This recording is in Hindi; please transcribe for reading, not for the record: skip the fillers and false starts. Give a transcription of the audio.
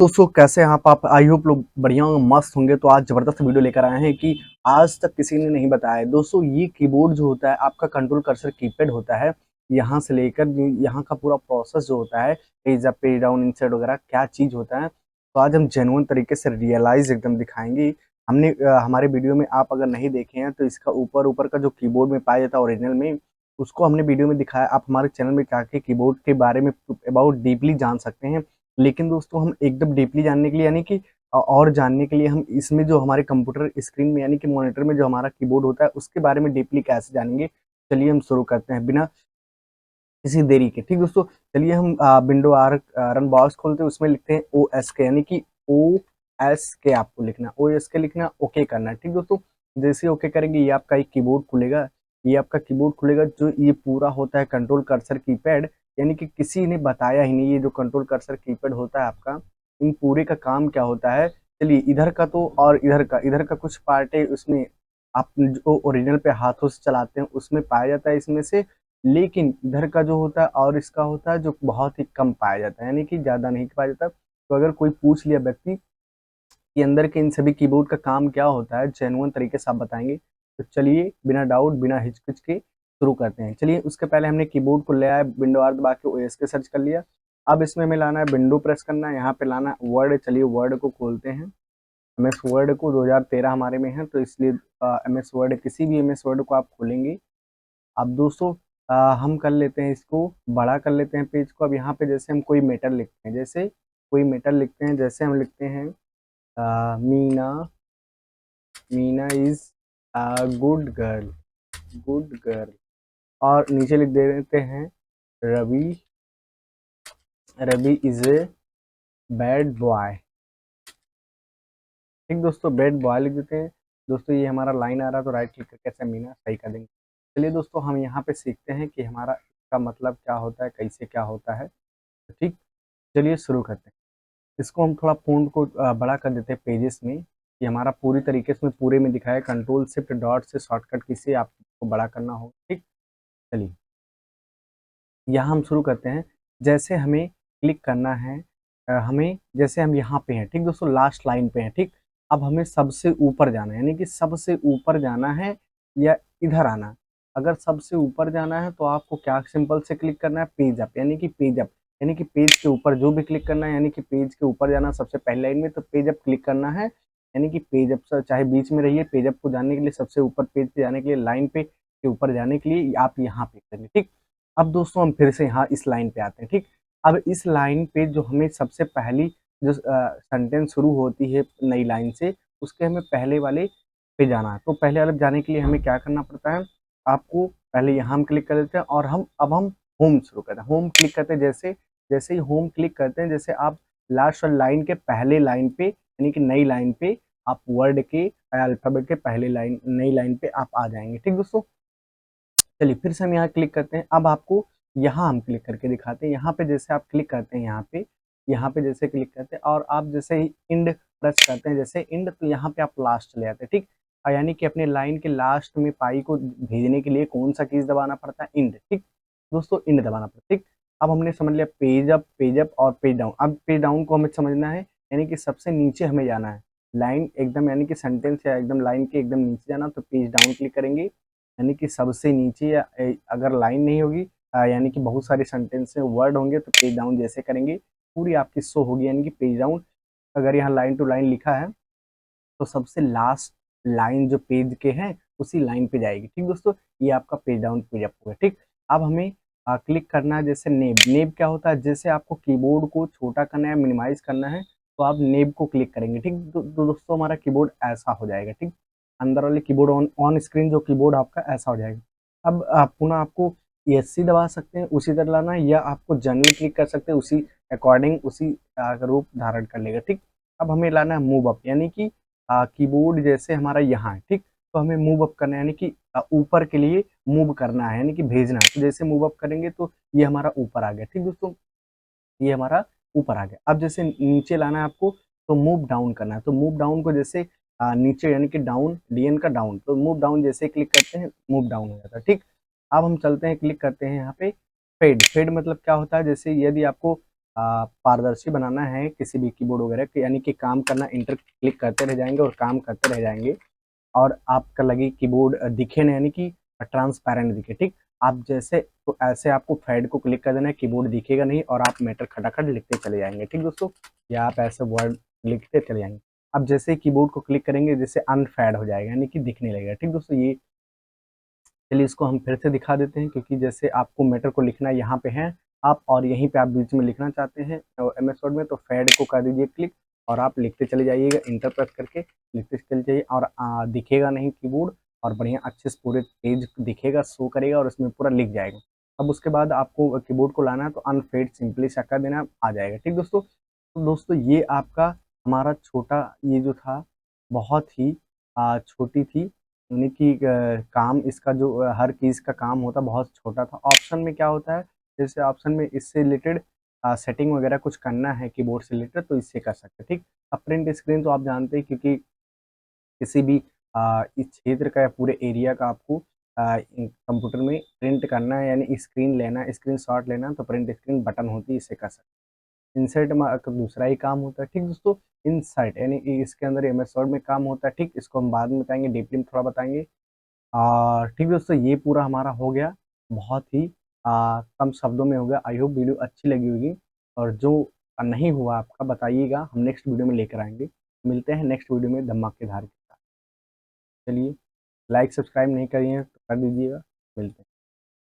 दोस्तों कैसे हैं आप आई होप लोग बढ़िया होंगे, मस्त होंगे। तो आज जबरदस्त वीडियो लेकर आए हैं कि आज तक किसी ने नहीं बताया है। दोस्तों ये कीबोर्ड जो होता है आपका कंट्रोल कर्सर कीपैड होता है। यहाँ से लेकर यहाँ का पूरा प्रोसेस जो होता है, page up page down insert वगैरह क्या चीज़ होता है, तो आज हम जेन्युइन तरीके से रियलाइज एकदम दिखाएंगे। हमने हमारे वीडियो में आप अगर नहीं देखे हैं तो इसका ऊपर ऊपर का जो कीबोर्ड में पाया जाता है ओरिजिनल में, उसको हमने वीडियो में दिखाया। आप हमारे चैनल में जाके कीबोर्ड के बारे में अबाउट डीपली जान सकते हैं। लेकिन दोस्तों हम एकदम डीपली जानने के लिए यानी कि और जानने के लिए हम इसमें जो हमारे कंप्यूटर स्क्रीन में यानी कि मॉनिटर में जो हमारा कीबोर्ड होता है उसके बारे में डीपली कैसे जानेंगे। चलिए हम शुरू करते हैं बिना किसी देरी के। ठीक दोस्तों, चलिए हम विंडो आर रन बॉक्स खोलते हैं, उसमें लिखते हैं ओ एस के यानी कि ओ एस के आपको लिखना, ओ एस के लिखना, ओके करना है। ठीक दोस्तों, जैसे ओके करेंगे ये आपका एक कीबोर्ड खुलेगा। ये आपका कीबोर्ड खुलेगा जो ये पूरा होता है कंट्रोल कर्सर कीपैड, यानी कि किसी ने बताया ही नहीं ये जो कंट्रोल कर्सर कीपैड होता है आपका, इन पूरे का काम क्या होता है। चलिए इधर का तो और इधर का कुछ पार्ट है उसमें आप जो ओरिजिनल पे हाथों से चलाते हैं उसमें पाया जाता है इसमें से। लेकिन इधर का जो होता है और इसका होता है जो बहुत ही कम पाया जाता है, यानी कि ज़्यादा नहीं पाया जाता। तो अगर कोई पूछ लिया व्यक्ति कि अंदर के इन सभी कीबोर्ड का काम क्या होता है, जेन्युइन तरीके से आप बताएंगे। तो चलिए बिना डाउट बिना हिचकिच के शुरू करते हैं। चलिए उसके पहले हमने कीबोर्ड को ले आया, विंडो आर दबा के ओएस के सर्च कर लिया। अब इसमें हमें लाना है विंडो प्रेस करना है, यहाँ पे लाना है वर्ड। चलिए वर्ड को खोलते हैं। एम एस वर्ड को 2013 हमारे में है तो इसलिए एम एस वर्ड, किसी भी एम एस वर्ड को आप खोलेंगे। अब दोस्तों हम कर लेते हैं इसको बड़ा कर लेते हैं पेज को। अब यहाँ पे जैसे हम कोई मेटर लिखते हैं, जैसे कोई मेटर लिखते हैं, जैसे हम लिखते हैं Meena, Meena is good girl, good girl. और नीचे लिख देते हैं Ravi, Ravi is a bad boy. ठीक दोस्तों, बैड बॉय लिख देते हैं। दोस्तों ये हमारा लाइन आ रहा है तो राइट क्लिक करके ऐसे मीना सही कर देंगे। चलिए दोस्तों हम यहाँ पे सीखते हैं कि हमारा इसका मतलब क्या होता है, कैसे क्या होता है। तो ठीक, चलिए शुरू करते हैं। इसको हम थोड़ा फ़ॉन्ट को बड़ा कर देते हैं पेजेस में, कि हमारा पूरी तरीके से पूरे में दिखाए। कंट्रोल शिफ्ट डॉट से शॉर्टकट की से आपको बड़ा करना होगा। ठीक, चलिए यहाँ हम शुरू करते हैं। जैसे हमें क्लिक करना है, हमें जैसे हम यहाँ पे हैं, ठीक दोस्तों लास्ट लाइन पे हैं। ठीक, अब हमें सबसे ऊपर जाना है, यानी कि सबसे ऊपर जाना है या इधर आना। अगर सबसे ऊपर जाना है तो आपको क्या सिंपल से क्लिक करना है, पेज अप, यानी कि पेज अप, यानी कि पेज के ऊपर जो भी क्लिक करना है, यानी कि पेज के ऊपर जाना सबसे पहले लाइन में तो पेज अप क्लिक करना है। यानी कि पेज अप से चाहे बीच में रहिए, पेज अप को जाने के लिए सबसे ऊपर पेज पे जाने के लिए लाइन पे के ऊपर जाने के लिए आप यहाँ पे करेंगे। ठीक, अब दोस्तों हम फिर से यहाँ इस लाइन पे आते हैं। ठीक, अब इस लाइन पे जो हमें सबसे पहली जो सेंटेंस शुरू होती है नई लाइन से, उसके हमें पहले वाले पे जाना है। तो पहले वाले जाने के लिए हमें क्या करना पड़ता है, आपको पहले यहाँ हम क्लिक कर देते हैं और अब हम होम शुरू करते हैं। होम क्लिक करते हैं, जैसे जैसे ही होम क्लिक करते हैं, जैसे आप लास्ट लाइन के पहले लाइन पे यानी कि नई लाइन पे आप वर्ड के अल्फाबेट के पहले लाइन नई लाइन पे आप आ जाएंगे। ठीक दोस्तों, चलिए फिर से हम यहाँ क्लिक करते हैं। अब आपको यहाँ हम क्लिक करके दिखाते हैं। यहाँ पे जैसे आप क्लिक करते हैं, यहाँ पे जैसे क्लिक करते हैं और आप जैसे ही इंड प्रेस करते हैं, जैसे इंड, तो यहाँ पे आप लास्ट चले जाते हैं। ठीक, यानी कि अपने लाइन के लास्ट में पाई को भेजने के लिए कौन सा कीज दबाना पड़ता है, इंड। ठीक दोस्तों, इंड दबाना पड़ता है। ठीक, अब हमने समझ लिया पेज अप और पेज डाउन। अब पेज डाउन को हमें समझना है, यानी कि सबसे नीचे हमें जाना है, लाइन एकदम यानी कि सेंटेंस या एकदम लाइन के एकदम नीचे जाना, तो पेज डाउन क्लिक करेंगे। यानी कि सबसे नीचे या अगर लाइन नहीं होगी, यानी कि बहुत सारे सेंटेंस में वर्ड होंगे तो पेज डाउन जैसे करेंगे पूरी आपकी शो होगी, यानी कि पेज डाउन। अगर यहाँ लाइन टू लाइन लिखा है तो सबसे लास्ट लाइन जो पेज के हैं उसी लाइन पे जाएगी। ठीक दोस्तों, ये आपका पेज डाउन पेज अप हो गया। ठीक, अब हमें क्लिक करना है, जैसे नेब। नेब क्या होता है, जैसे आपको कीबोर्ड को छोटा करना है, मिनिमाइज करना है, तो आप नेब को क्लिक करेंगे। ठीक, तो दोस्तों हमारा कीबोर्ड ऐसा हो जाएगा। ठीक, अंदर वाले कीबोर्ड ऑन ऑन स्क्रीन जो कीबोर्ड आपका ऐसा हो जाएगा। अब पुनः आपको ESC दबा सकते हैं, उसी तरह लाना है, या आपको जनरल क्लिक कर सकते हैं, उसी अकॉर्डिंग उसी रूप धारण कर लेगा। ठीक, अब हमें लाना है मूव अप, यानी कि कीबोर्ड जैसे हमारा यहाँ है। ठीक, तो हमें मूव अप करना है, यानी कि ऊपर के लिए मूव करना है, यानी कि भेजना है। तो जैसे मूव अप करेंगे तो ये हमारा ऊपर आ गया। ठीक दोस्तों, ये हमारा ऊपर आ गया। अब जैसे नीचे लाना है आपको, तो मूव डाउन करना है। तो मूव डाउन को जैसे नीचे यानी कि डाउन, DN का डाउन, तो मूव डाउन जैसे क्लिक करते हैं मूव डाउन हो जाता है। ठीक, अब हम चलते हैं, क्लिक करते हैं यहाँ पे फेड। फेड मतलब क्या होता है, जैसे यदि आपको पारदर्शी बनाना है किसी भी कीबोर्ड वगैरह के, यानी कि काम करना, इंटर क्लिक करते रह जाएंगे और काम करते रह जाएंगे और आपका लगे कीबोर्ड दिखे ना, यानी कि ट्रांसपेरेंट दिखे। ठीक, आप जैसे तो ऐसे आपको फेड को क्लिक कर देना है, कीबोर्ड दिखेगा नहीं और आप मैटर खटाखट लिखते चले जाएंगे। ठीक दोस्तों, या आप ऐसे वर्ड लिखते चले जाएंगे। अब जैसे कीबोर्ड को क्लिक करेंगे जैसे अनफेड हो जाएगा, यानी कि दिखने लगेगा। ठीक दोस्तों, ये चलिए इसको हम फिर से दिखा देते हैं, क्योंकि जैसे आपको मैटर को लिखना यहाँ पे है आप, और यहीं पे आप बीच में लिखना चाहते हैं MS वर्ड में, तो फेड को कर दीजिए क्लिक और आप लिखते चले जाइएगा, इंटर प्रेस करके लिखते चले जाइए और दिखेगा नहीं कीबोर्ड, और बढ़िया अच्छे से पूरे पेज दिखेगा, शो करेगा और उसमें पूरा लिख जाएगा। अब उसके बाद आपको कीबोर्ड को लाना है तो अनफेड सिंपली सा कर देना, आ जाएगा। ठीक दोस्तों, तो दोस्तों ये आपका हमारा छोटा ये जो था, बहुत ही छोटी थी, यानी कि काम इसका जो हर चीज़ का काम होता बहुत छोटा था। ऑप्शन में क्या होता है, जैसे ऑप्शन में इससे रिलेटेड सेटिंग वगैरह कुछ करना है कीबोर्ड से रिलेटेड तो इससे कर सकते हैं। ठीक, अब प्रिंट स्क्रीन तो आप जानते हैं, क्योंकि किसी भी इस क्षेत्र का या पूरे एरिया का आपको कंप्यूटर में प्रिंट करना है, यानी स्क्रीन लेना, स्क्रीन शॉट लेना, तो प्रिंट स्क्रीन बटन होती है, इससे कर सकते हैं। इंसर्ट में का दूसरा ही काम होता है। ठीक दोस्तों, इंसर्ट यानी कि इसके अंदर MS वर्ड में काम होता है। ठीक, इसको हम बाद में बताएंगे, डीपली में थोड़ा बताएंगे। ठीक दोस्तों, ये पूरा हमारा हो गया, बहुत ही कम शब्दों में हो गया। आई होप वीडियो अच्छी लगी होगी, और जो नहीं हुआ आपका बताइएगा, हम नेक्स्ट वीडियो में लेकर आएंगे। मिलते हैं नेक्स्ट वीडियो में धमाकेदार के साथ। चलिए, लाइक सब्सक्राइब नहीं करिए तो कर दीजिएगा। मिलते हैं।